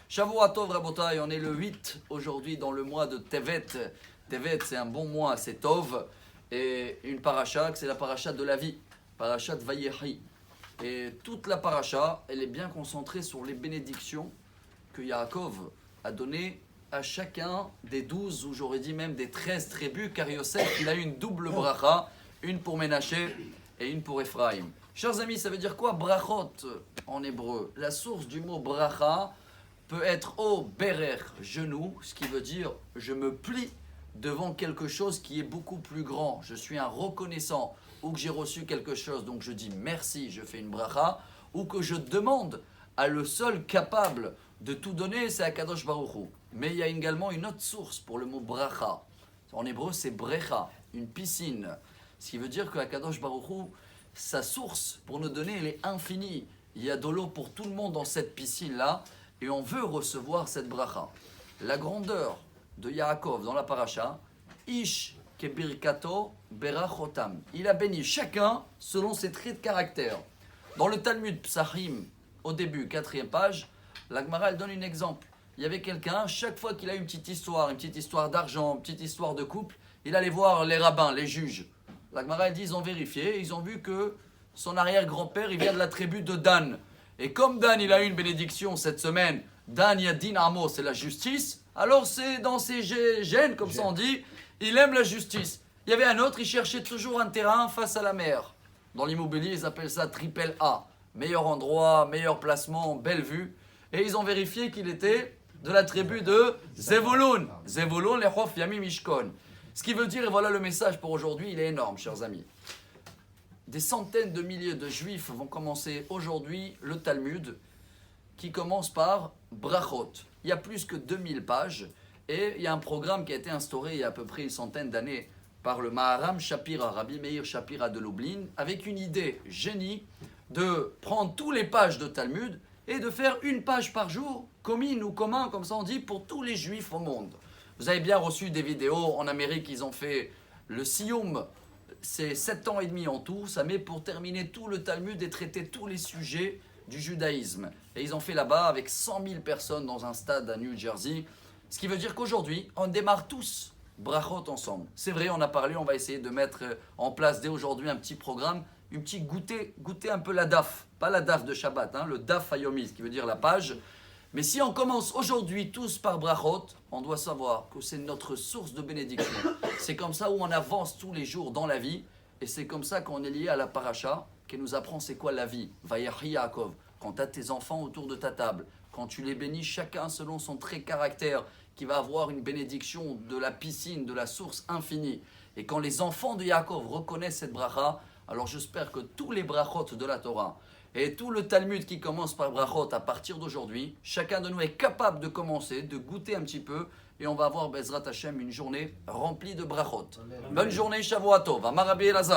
Shavua Tov Rabotai, on est le 8 aujourd'hui dans le mois de Tevet. Tevet, c'est un bon mois, c'est Tov. Et une paracha, c'est la paracha de la vie, paracha de Vayehi. Et toute la paracha, elle est bien concentrée sur les bénédictions que Yaakov a données à chacun des 12, ou j'aurais dit même des 13 tribus, car Yosef, il a eu une double bracha, une pour Ménaché et une pour Ephraim. Chers amis, ça veut dire quoi brachot en hébreu? La source du mot bracha peut être au berer, genou, ce qui veut dire je me plie devant quelque chose qui est beaucoup plus grand. Je suis un reconnaissant, ou que j'ai reçu quelque chose, donc je dis merci, je fais une bracha, ou que je demande à le seul capable de tout donner, c'est Akadosh Baruch Hu. Mais il y a également une autre source pour le mot bracha. En hébreu, c'est brecha, une piscine. Ce qui veut dire que Akadosh Baruch Hu, sa source pour nous donner, elle est infinie. Il y a de l'eau pour tout le monde dans cette piscine-là, et on veut recevoir cette bracha. La grandeur de Yaakov dans la paracha, Ish kebirkato berachotam. Il a béni chacun selon ses traits de caractère. Dans le Talmud Psachim, au début, 4e page, la Gemara elle donne un exemple. Il y avait quelqu'un, chaque fois qu'il a une petite histoire d'argent, une petite histoire de couple, il allait voir les rabbins, les juges. La Gemara elle dit, ils ont vérifié, ils ont vu que son arrière-grand-père, il vient de la tribu de Dan. Et comme Dan, il a eu une bénédiction cette semaine, Dan Yadin Amo, c'est la justice, alors c'est dans ses gènes, comme ça on dit, il aime la justice. Il y avait un autre, il cherchait toujours un terrain face à la mer. Dans l'immobilier, ils appellent ça triple A. Meilleur endroit, meilleur placement, belle vue. Et ils ont vérifié qu'il était de la tribu de Zevulun. Zevulun, Lechof, Yami, Mishkon. Ce qui veut dire, et voilà le message pour aujourd'hui, il est énorme, chers amis. Des centaines de milliers de juifs vont commencer aujourd'hui le Talmud, qui commence par Brachot. Il y a plus que 2000 pages, et il y a un programme qui a été instauré il y a à peu près une centaine d'années par le Maharam Shapira, Rabbi Meir Shapira de Lublin, avec une idée génie de prendre tous les pages de Talmud et de faire une page par jour, commune ou commun, comme ça on dit, pour tous les juifs au monde. Vous avez bien reçu des vidéos, en Amérique ils ont fait le Siyum, c'est 7 ans et demi en tout, ça met pour terminer tout le Talmud et traiter tous les sujets du judaïsme. Et ils ont fait là-bas avec 100 000 personnes dans un stade à New Jersey, ce qui veut dire qu'aujourd'hui, on démarre tous brachot ensemble. C'est vrai, on a parlé, on va essayer de mettre en place dès aujourd'hui un petit programme, une petite goûter un peu la daf, pas la daf de Shabbat, le daf hayomi, ce qui veut dire la page. Mais si on commence aujourd'hui tous par brachot, on doit savoir que c'est notre source de bénédiction. C'est comme ça où on avance tous les jours dans la vie, et c'est comme ça qu'on est lié à la paracha, qui nous apprend c'est quoi la vie. Vayehi Yaakov, quand tu as tes enfants autour de ta table, quand tu les bénis chacun selon son trait caractère, qui va avoir une bénédiction de la piscine, de la source infinie. Et quand les enfants de Yaakov reconnaissent cette bracha, alors j'espère que tous les brachot de la Torah et tout le Talmud qui commence par brachot à partir d'aujourd'hui, chacun de nous est capable de commencer, de goûter un petit peu, et on va avoir Bezrat Hashem une journée remplie de brachot. Bonne journée, Shavua Tov, Amar Rabbi Elazar.